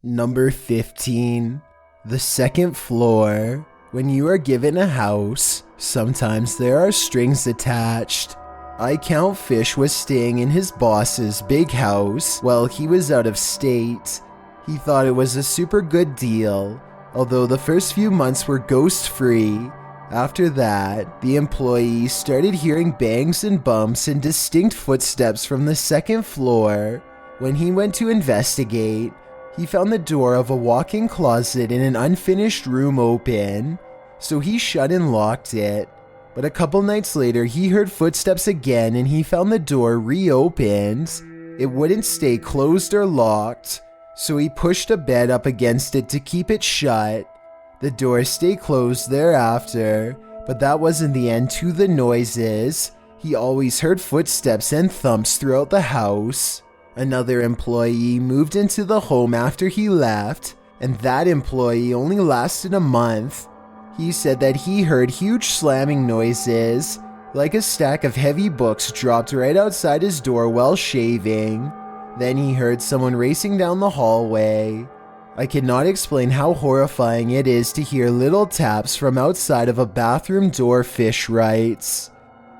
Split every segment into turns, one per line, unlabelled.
Number 15. The second floor. When you are given a house, sometimes there are strings attached. Count Fish was staying in his boss's big house while he was out of state. He thought it was a super good deal, although the first few months were ghost-free. After that, the employee started hearing bangs and bumps and distinct footsteps from the second floor. When he went to investigate, he found the door of a walk-in closet in an unfinished room open, so he shut and locked it. But a couple nights later, he heard footsteps again and he found the door reopened. It wouldn't stay closed or locked, so he pushed a bed up against it to keep it shut. The door stayed closed thereafter, but that wasn't the end to the noises. He always heard footsteps and thumps throughout the house. Another employee moved into the home after he left, and that employee only lasted a month. He said that he heard huge slamming noises, like a stack of heavy books dropped right outside his door while shaving. Then he heard someone racing down the hallway. I cannot explain how horrifying it is to hear little taps from outside of a bathroom door, Fish writes.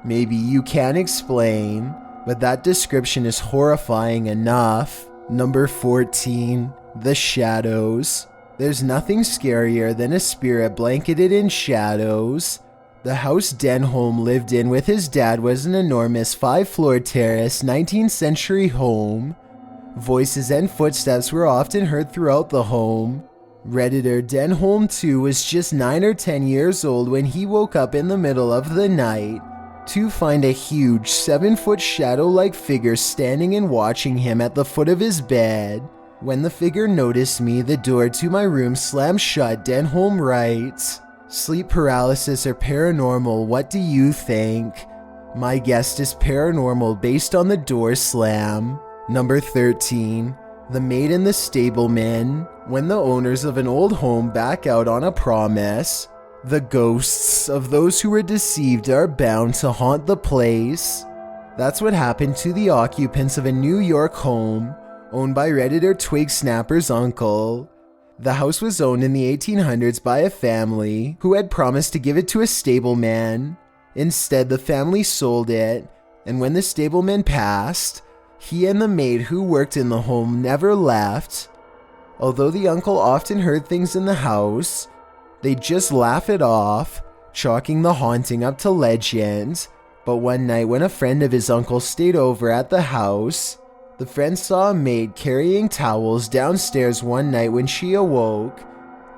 Maybe you can explain, but that description is horrifying enough. Number 14. The shadows. There's nothing scarier than a spirit blanketed in shadows. The house Denholm lived in with his dad was an enormous 5-floor terrace 19th century home. Voices and footsteps were often heard throughout the home. Redditor Denholm 2 was just 9 or 10 years old when he woke up in the middle of the night to find a huge 7-foot shadow-like figure standing and watching him at the foot of his bed. When the figure noticed me, the door to my room slammed shut, Denholm writes. Sleep paralysis or paranormal, what do you think? My guess is paranormal based on the door slam. Number 13. The maid and the stableman. When the owners of an old home back out on a promise, the ghosts of those who were deceived are bound to haunt the place. That's what happened to the occupants of a New York home owned by Redditor Twig Snapper's uncle. The house was owned in the 1800s by a family who had promised to give it to a stableman. Instead, the family sold it, and when the stableman passed, he and the maid who worked in the home never left. Although the uncle often heard things in the house, they'd just laugh it off, chalking the haunting up to legend. But one night when a friend of his uncle stayed over at the house, the friend saw a maid carrying towels downstairs one night when she awoke.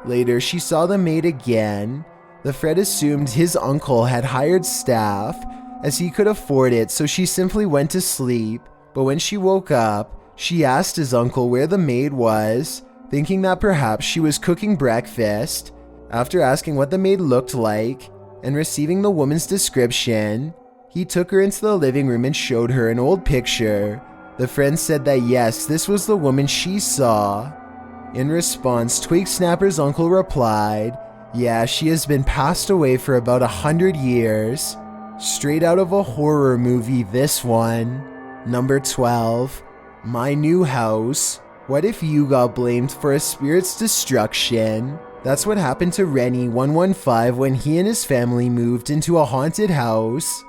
Later, she saw the maid again. The friend assumed his uncle had hired staff, as he could afford it, so she simply went to sleep. But when she woke up, she asked his uncle where the maid was, thinking that perhaps she was cooking breakfast. After asking what the maid looked like, and receiving the woman's description, he took her into the living room and showed her an old picture. The friend said that yes, this was the woman she saw. In response, Twig Snapper's uncle replied, yeah, she has been passed away for about 100 years. Straight out of a horror movie, this one. Number 12. My new house. What if you got blamed for a spirit's destruction? That's what happened to Rennie 115 when he and his family moved into a haunted house.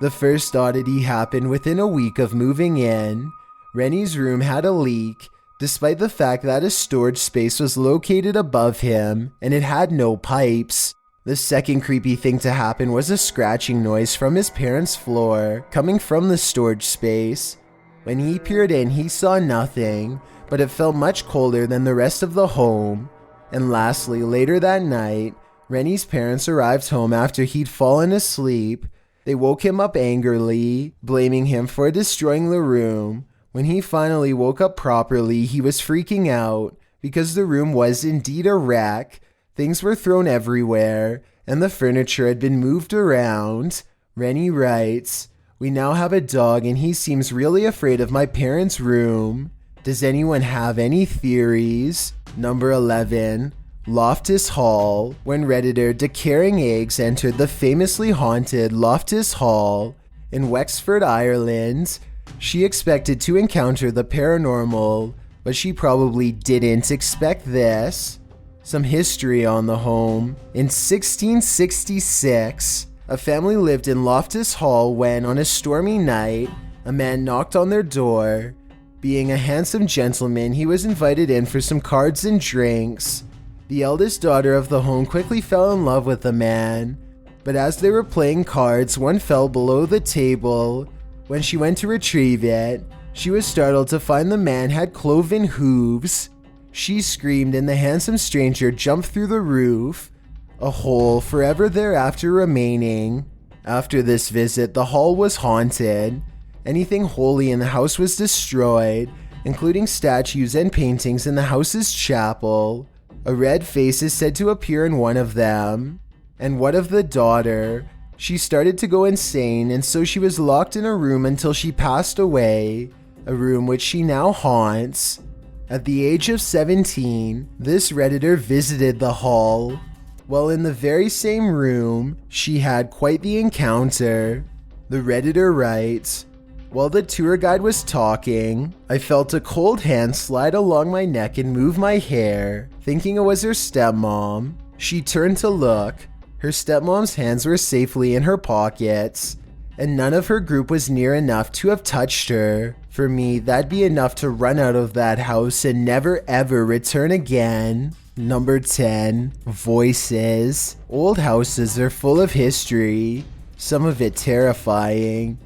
The first oddity happened within a week of moving in. Rennie's room had a leak, despite the fact that a storage space was located above him, and it had no pipes. The second creepy thing to happen was a scratching noise from his parents' floor, coming from the storage space. When he peered in, he saw nothing, but it felt much colder than the rest of the home. And lastly, later that night, Rennie's parents arrived home after he'd fallen asleep. They woke him up angrily, blaming him for destroying the room. When he finally woke up properly, he was freaking out because the room was indeed a wreck. Things were thrown everywhere, and the furniture had been moved around. Rennie writes, we now have a dog and he seems really afraid of my parents' room. Does anyone have any theories? Number 11. Loftus Hall. When Redditor Decaring Eggs entered the famously haunted Loftus Hall in Wexford, Ireland, she expected to encounter the paranormal, but she probably didn't expect this. Some history on the home. In 1666, a family lived in Loftus Hall when, on a stormy night, a man knocked on their door. Being a handsome gentleman, he was invited in for some cards and drinks. The eldest daughter of the home quickly fell in love with the man, but as they were playing cards, one fell below the table. When she went to retrieve it, she was startled to find the man had cloven hooves. She screamed and the handsome stranger jumped through the roof, a hole forever thereafter remaining. After this visit, the hall was haunted. Anything holy in the house was destroyed, including statues and paintings in the house's chapel. A red face is said to appear in one of them. And what of the daughter? She started to go insane, and so she was locked in a room until she passed away, a room which she now haunts. At the age of 17, this Redditor visited the hall. While in the very same room, she had quite the encounter. The Redditor writes, "While the tour guide was talking, I felt a cold hand slide along my neck and move my hair, thinking it was her stepmom. She turned to look. Her stepmom's hands were safely in her pockets, and none of her group was near enough to have touched her. For me, that'd be enough to run out of that house and never ever return again." Number 10. Voices. Old houses are full of history, some of it terrifying.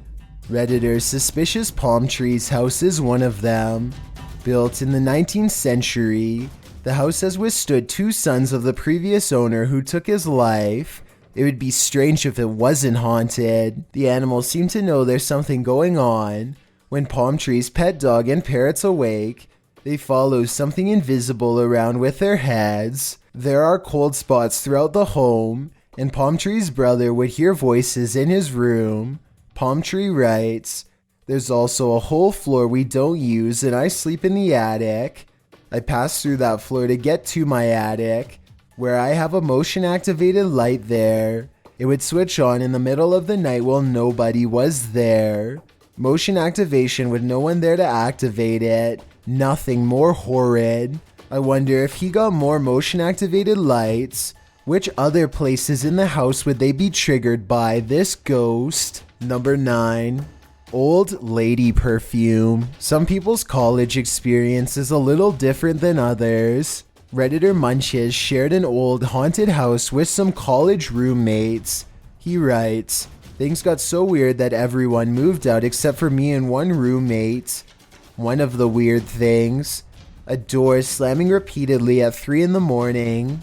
Redditor's suspicious palm trees house is one of them. Built in the 19th century, the house has withstood 2 sons of the previous owner who took his life. It would be strange if it wasn't haunted. The animals seem to know there's something going on. When palm trees, pet dog, and parrots awake, they follow something invisible around with their heads. There are cold spots throughout the home, and Palm Tree's brother would hear voices in his room. Palm Tree writes, "There's also a whole floor we don't use, and I sleep in the attic. I pass through that floor to get to my attic, where I have a motion-activated light there. It would switch on in the middle of the night while nobody was there. Motion activation with no one there to activate it. Nothing more horrid. I wonder if he got more motion-activated lights. Which other places in the house would they be triggered by this ghost?" Number 9. Old lady perfume. Some people's college experience is a little different than others. Redditor Munches shared an old haunted house with some college roommates. He writes, "Things got so weird that everyone moved out except for me and one roommate. One of the weird things, a door slamming repeatedly at 3 in the morning.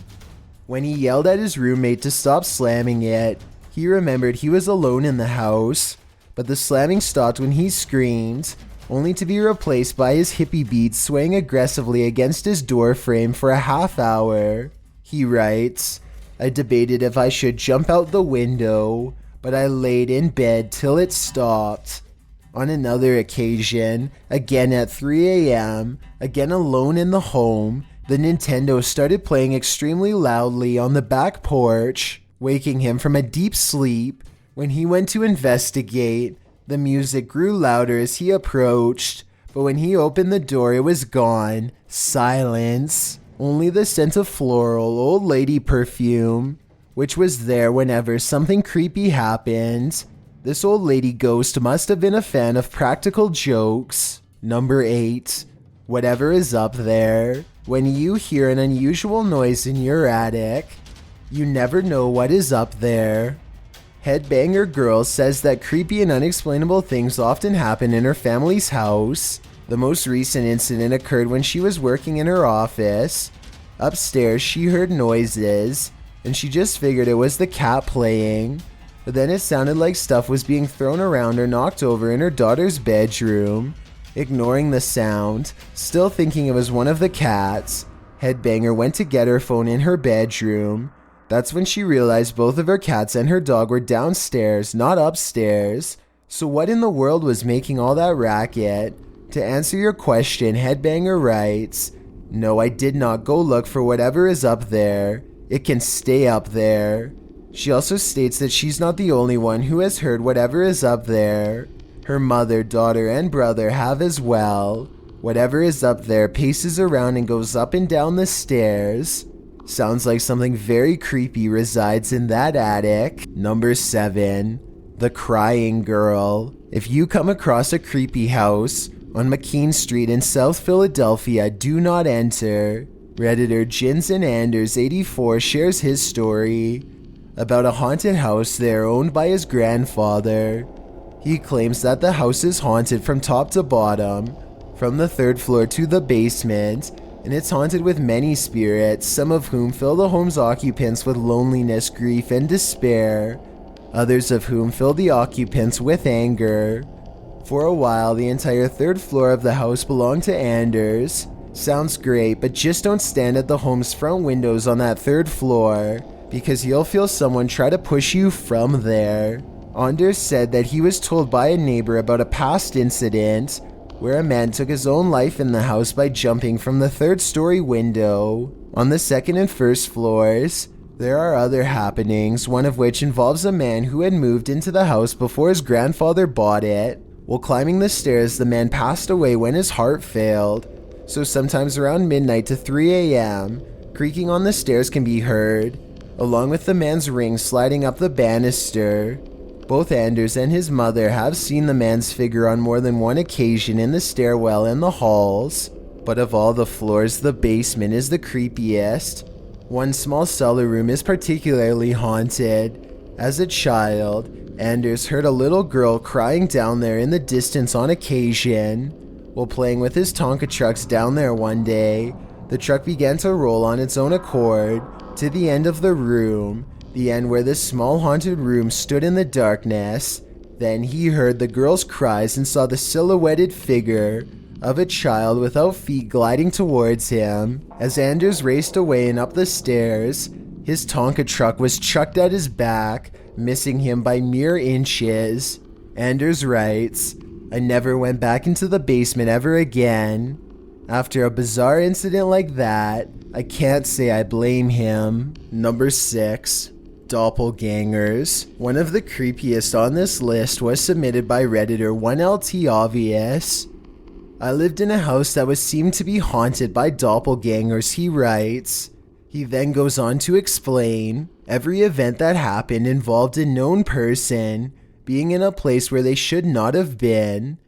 When he yelled at his roommate to stop slamming it, he remembered he was alone in the house. But the slamming stopped when he screamed, only to be replaced by his hippie beads swaying aggressively against his door frame for a half hour." He writes, "I debated if I should jump out the window, but I laid in bed till it stopped." On another occasion, again at 3 a.m., again alone in the home, the Nintendo started playing extremely loudly on the back porch, waking him from a deep sleep. When he went to investigate, the music grew louder as he approached, but when he opened the door, it was gone. Silence. Only the scent of floral old lady perfume, which was there whenever something creepy happened. This old lady ghost must have been a fan of practical jokes. Number 8. Whatever is up there. When you hear an unusual noise in your attic, you never know what is up there. Headbanger Girl says that creepy and unexplainable things often happen in her family's house. The most recent incident occurred when she was working in her office. Upstairs, she heard noises, and she just figured it was the cat playing. But then it sounded like stuff was being thrown around or knocked over in her daughter's bedroom. Ignoring the sound, still thinking it was one of the cats, Headbanger went to get her phone in her bedroom. That's when she realized both of her cats and her dog were downstairs, not upstairs. So what in the world was making all that racket? To answer your question, Headbanger writes, "No, I did not go look for whatever is up there. It can stay up there." She also states that she's not the only one who has heard whatever is up there. Her mother, daughter, and brother have as well. Whatever is up there paces around and goes up and down the stairs. Sounds like something very creepy resides in that attic. Number 7. The Crying Girl. If you come across a creepy house on McKean Street in South Philadelphia, do not enter. Redditor Jins and Anders 84 shares his story about a haunted house there owned by his grandfather. He claims that the house is haunted from top to bottom, from the 3rd floor to the basement, and it's haunted with many spirits, some of whom fill the home's occupants with loneliness, grief, and despair, others of whom fill the occupants with anger. For a while, the entire 3rd floor of the house belonged to Anders. Sounds great, but just don't stand at the home's front windows on that 3rd floor, because you'll feel someone try to push you from there. Anders said that he was told by a neighbor about a past incident where a man took his own life in the house by jumping from the 3rd-story window. On the 2nd and 1st floors, there are other happenings, one of which involves a man who had moved into the house before his grandfather bought it. While climbing the stairs, the man passed away when his heart failed, so sometimes around midnight to 3 a.m., creaking on the stairs can be heard, along with the man's ring sliding up the banister. Both Anders and his mother have seen the man's figure on more than one occasion in the stairwell and the halls, but of all the floors, the basement is the creepiest. One small cellar room is particularly haunted. As a child, Anders heard a little girl crying down there in the distance on occasion. While playing with his Tonka trucks down there one day, the truck began to roll on its own accord to the end of the room, the end where this small haunted room stood in the darkness. Then he heard the girl's cries and saw the silhouetted figure of a child without feet gliding towards him. As Anders raced away and up the stairs, his Tonka truck was chucked at his back, missing him by mere inches. Anders writes, "I never went back into the basement ever again. After a bizarre incident like that, I can't say I blame him." Number 6. Doppelgangers. One of the creepiest on this list was submitted by Redditor 1LT Obvious. "I lived in a house that was seemed to be haunted by doppelgangers," he writes. He then goes on to explain, "Every event that happened involved a known person being in a place where they should not have been.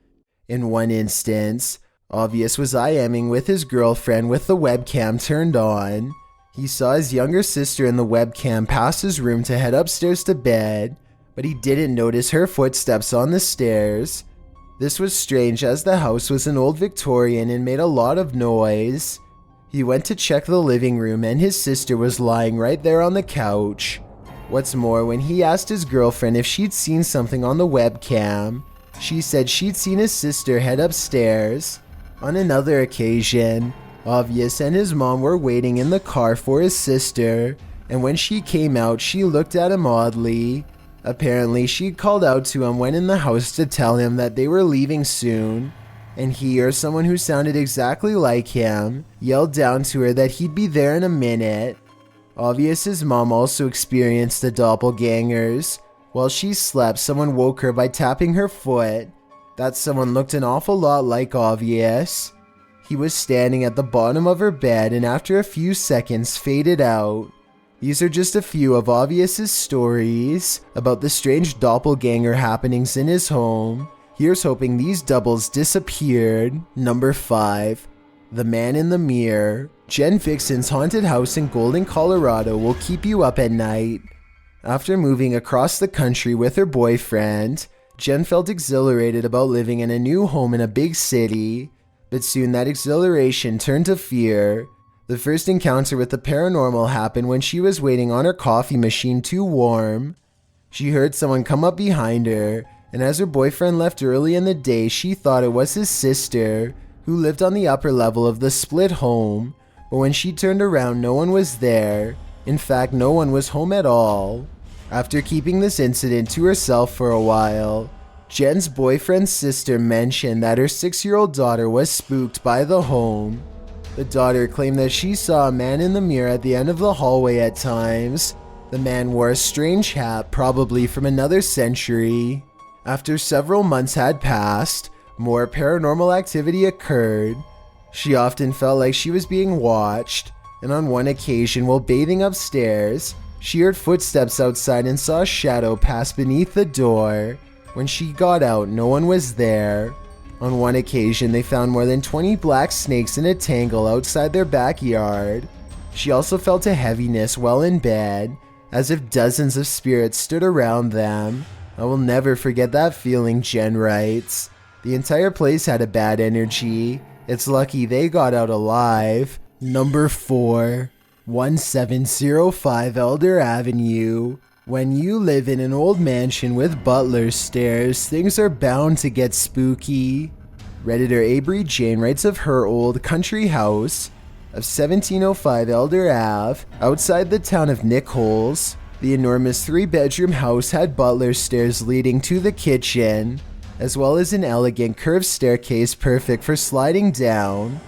In one instance, Obvious was IMing with his girlfriend with the webcam turned on. He saw his younger sister in the webcam pass his room to head upstairs to bed, but he didn't notice her footsteps on the stairs. This was strange as the house was an old Victorian and made a lot of noise. He went to check the living room and his sister was lying right there on the couch. What's more, when he asked his girlfriend if she'd seen something on the webcam, she said she'd seen his sister head upstairs. On another occasion, Obvious and his mom were waiting in the car for his sister, and when she came out, she looked at him oddly. Apparently, she'd called out to him when in the house to tell him that they were leaving soon, and he, or someone who sounded exactly like him, yelled down to her that he'd be there in a minute. Obvious's mom also experienced the doppelgangers. While she slept, someone woke her by tapping her foot. That someone looked an awful lot like Obvious. He was standing at the bottom of her bed and after a few seconds faded out. These are just a few of Obvious's stories about the strange doppelganger happenings in his home. Here's hoping these doubles disappeared. Number 5. The Man in the Mirror. Jen Vixen's haunted house in Golden, Colorado will keep you up at night. After moving across the country with her boyfriend, Jen felt exhilarated about living in a new home in a big city. But soon that exhilaration turned to fear. The first encounter with the paranormal happened when she was waiting on her coffee machine too warm. She heard someone come up behind her, and as her boyfriend left early in the day, she thought it was his sister, who lived on the upper level of the split home. But when she turned around, no one was there. In fact, no one was home at all. After keeping this incident to herself for a while, Jen's boyfriend's sister mentioned that her 6-year-old daughter was spooked by the home. The daughter claimed that she saw a man in the mirror at the end of the hallway at times. The man wore a strange hat, probably from another century. After several months had passed, more paranormal activity occurred. She often felt like she was being watched, and on one occasion while bathing upstairs, she heard footsteps outside and saw a shadow pass beneath the door. When she got out, no one was there. On one occasion, they found more than 20 black snakes in a tangle outside their backyard. She also felt a heaviness while in bed, as if dozens of spirits stood around them. I will never forget that feeling, Jen writes. The entire place had a bad energy. It's lucky they got out alive. Number 4. 1705 Elder Avenue. When you live in an old mansion with butler's stairs, things are bound to get spooky. Redditor Avery Jane writes of her old country house of 1705 Elder Ave, outside the town of Nichols. The enormous 3-bedroom house had butler's stairs leading to the kitchen, as well as an elegant curved staircase perfect for sliding down.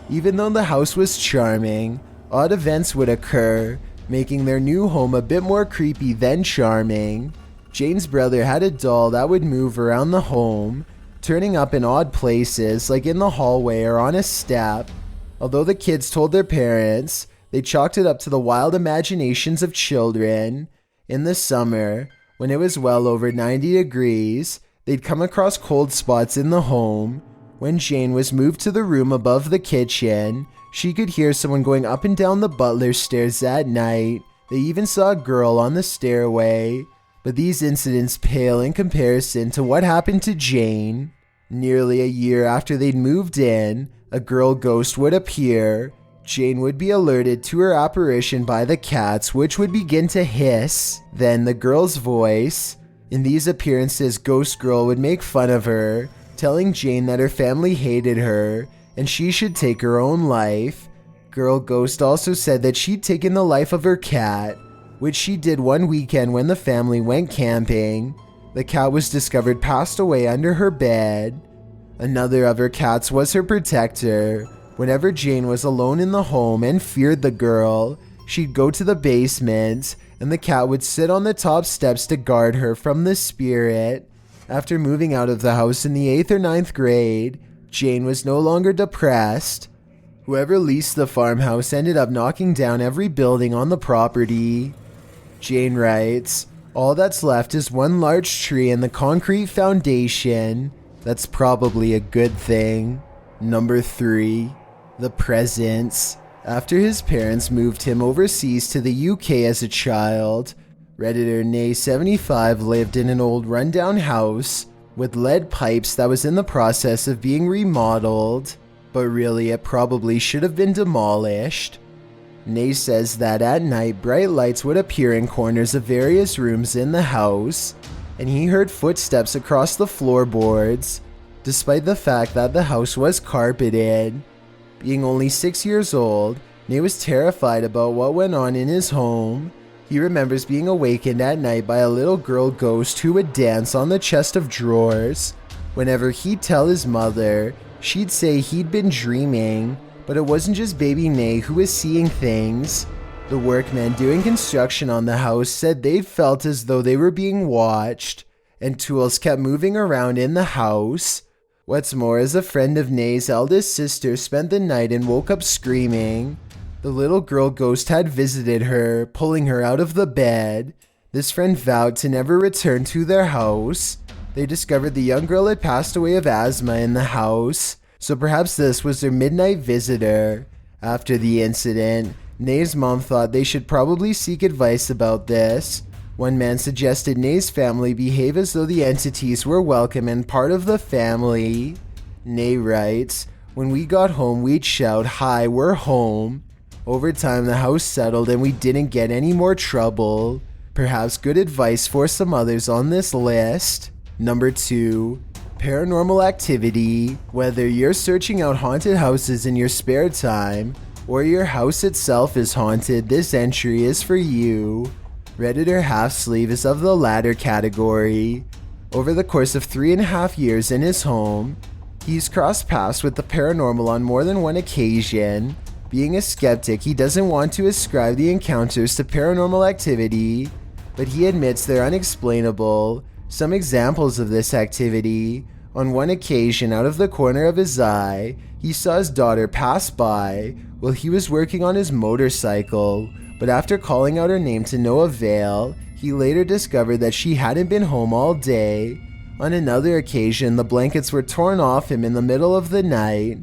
Even though the house was charming, odd events would occur, making their new home a bit more creepy than charming. Jane's brother had a doll that would move around the home, turning up in odd places like in the hallway or on a step. Although the kids told their parents, they chalked it up to the wild imaginations of children. In the summer, when it was well over 90 degrees, they'd come across cold spots in the home. When Jane was moved to the room above the kitchen, she could hear someone going up and down the butler's stairs at night. They even saw a girl on the stairway. But these incidents pale in comparison to what happened to Jane. Nearly a year after they'd moved in, a girl ghost would appear. Jane would be alerted to her apparition by the cats, which would begin to hiss. Then the girl's voice. In these appearances, Ghost Girl would make fun of her, telling Jane that her family hated her and she should take her own life. Girl Ghost also said that she'd taken the life of her cat, which she did one weekend when the family went camping. The cat was discovered passed away under her bed. Another of her cats was her protector. Whenever Jane was alone in the home and feared the girl, she'd go to the basement, and the cat would sit on the top steps to guard her from the spirit. After moving out of the house in the 8th or 9th grade, Jane was no longer depressed. Whoever leased the farmhouse ended up knocking down every building on the property. Jane writes, "All that's left is one large tree and the concrete foundation. That's probably a good thing." Number 3. The Presence. After his parents moved him overseas to the UK as a child, Redditor Nay75 lived in an old rundown house with lead pipes that was in the process of being remodeled, but really it probably should have been demolished. Nay says that at night bright lights would appear in corners of various rooms in the house, and he heard footsteps across the floorboards, despite the fact that the house was carpeted. Being only 6 years old, Nay was terrified about what went on in his home. He remembers being awakened at night by a little girl ghost who would dance on the chest of drawers. Whenever he'd tell his mother, she'd say he'd been dreaming, but it wasn't just baby Nay who was seeing things. The workmen doing construction on the house said they'd felt as though they were being watched, and tools kept moving around in the house. What's more, as a friend of Nay's eldest sister spent the night and woke up screaming. The little girl ghost had visited her, pulling her out of the bed. This friend vowed to never return to their house. They discovered the young girl had passed away of asthma in the house, so perhaps this was their midnight visitor. After the incident, Nay's mom thought they should probably seek advice about this. One man suggested Nay's family behave as though the entities were welcome and part of the family. Nay writes, "When we got home, we'd shout, 'Hi, we're home.' Over time, the house settled and we didn't get any more trouble." Perhaps good advice for some others on this list. Number 2. Paranormal activity. Whether you're searching out haunted houses in your spare time, or your house itself is haunted, this entry is for you. Redditor Halfsleeve is of the latter category. Over the course of 3.5 years in his home, he's crossed paths with the paranormal on more than one occasion. Being a skeptic, he doesn't want to ascribe the encounters to paranormal activity, but he admits they're unexplainable. Some examples of this activity: On one occasion, out of the corner of his eye, he saw his daughter pass by while he was working on his motorcycle, but after calling out her name to no avail, he later discovered that she hadn't been home all day. On another occasion, the blankets were torn off him in the middle of the night.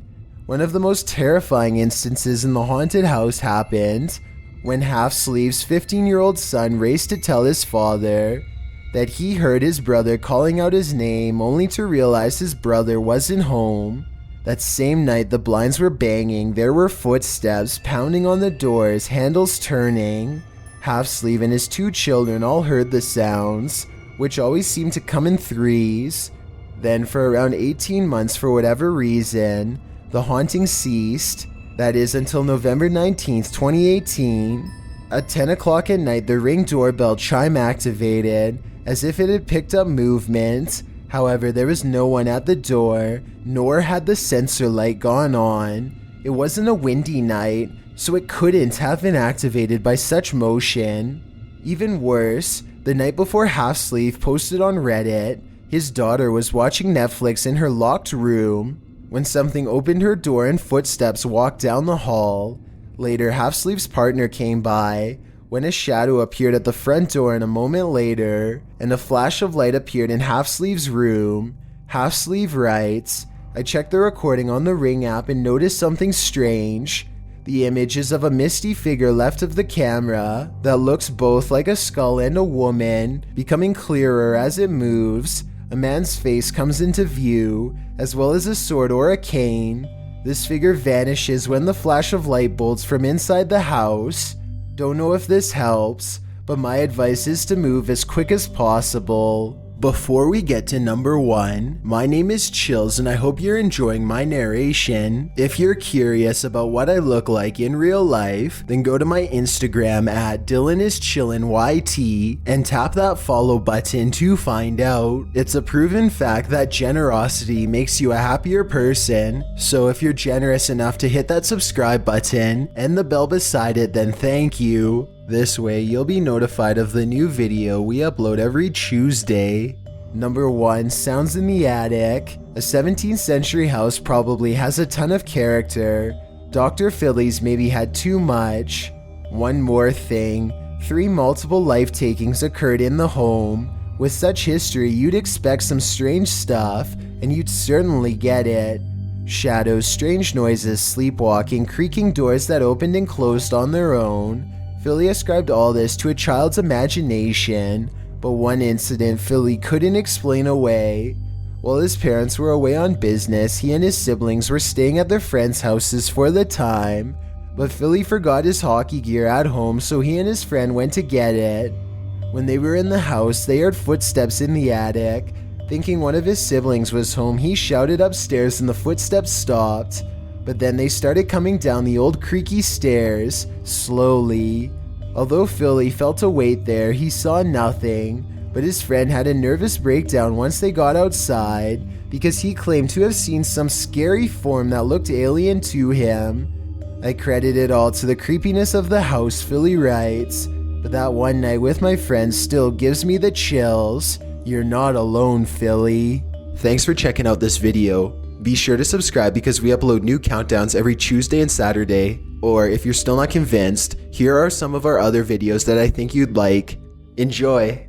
One of the most terrifying instances in the haunted house happened when Half-Sleeve's 15-year-old son raced to tell his father that he heard his brother calling out his name, only to realize his brother wasn't home. That same night, the blinds were banging, there were footsteps pounding on the doors, handles turning. Half-Sleeve and his 2 children all heard the sounds, which always seemed to come in threes. Then for around 18 months, for whatever reason, the haunting ceased. That is until November 19th, 2018. At 10 o'clock at night, the Ring doorbell chime activated, as if it had picked up movement. However, there was no one at the door, nor had the sensor light gone on. It wasn't a windy night, so it couldn't have been activated by such motion. Even worse, the night before Half-Sleeve posted on Reddit, his daughter was watching Netflix in her locked room when something opened her door and footsteps walked down the hall. Later, Half-Sleeve's partner came by when a shadow appeared at the front door, and a moment later, and a flash of light appeared in Half-Sleeve's room. Half-Sleeve writes, "I checked the recording on the Ring app and noticed something strange. The images of a misty figure left of the camera that looks both like a skull and a woman, becoming clearer as it moves. A man's face comes into view, as well as a sword or a cane. This figure vanishes when the flash of light bolts from inside the house. Don't know if this helps, but my advice is to move as quick as possible." Before we get to number 1, my name is Chills and I hope you're enjoying my narration. If you're curious about what I look like in real life, then go to my Instagram at DylanIsChillinYT and tap that follow button to find out. It's a proven fact that generosity makes you a happier person, so if you're generous enough to hit that subscribe button and the bell beside it, then thank you. This way, you'll be notified of the new video we upload every Tuesday. Number 1, Sounds in the Attic. A 17th century house probably has a ton of character. Dr. Phillies maybe had too much. One more thing, 3 multiple life takings occurred in the home. With such history, you'd expect some strange stuff, and you'd certainly get it. Shadows, strange noises, sleepwalking, creaking doors that opened and closed on their own. Philly ascribed all this to a child's imagination, but one incident Philly couldn't explain away. While his parents were away on business, he and his siblings were staying at their friends' houses for the time, but Philly forgot his hockey gear at home, so he and his friend went to get it. When they were in the house, they heard footsteps in the attic. Thinking one of his siblings was home, he shouted upstairs and the footsteps stopped. But then they started coming down the old creaky stairs, slowly. Although Philly felt a weight there, he saw nothing, but his friend had a nervous breakdown once they got outside, because he claimed to have seen some scary form that looked alien to him. I credit it all to the creepiness of the house, Philly writes, but that one night with my friends still gives me the chills. You're not alone, Philly. Thanks for checking out this video. Be sure to subscribe because we upload new countdowns every Tuesday and Saturday. Or if you're still not convinced, here are some of our other videos that I think you'd like. Enjoy!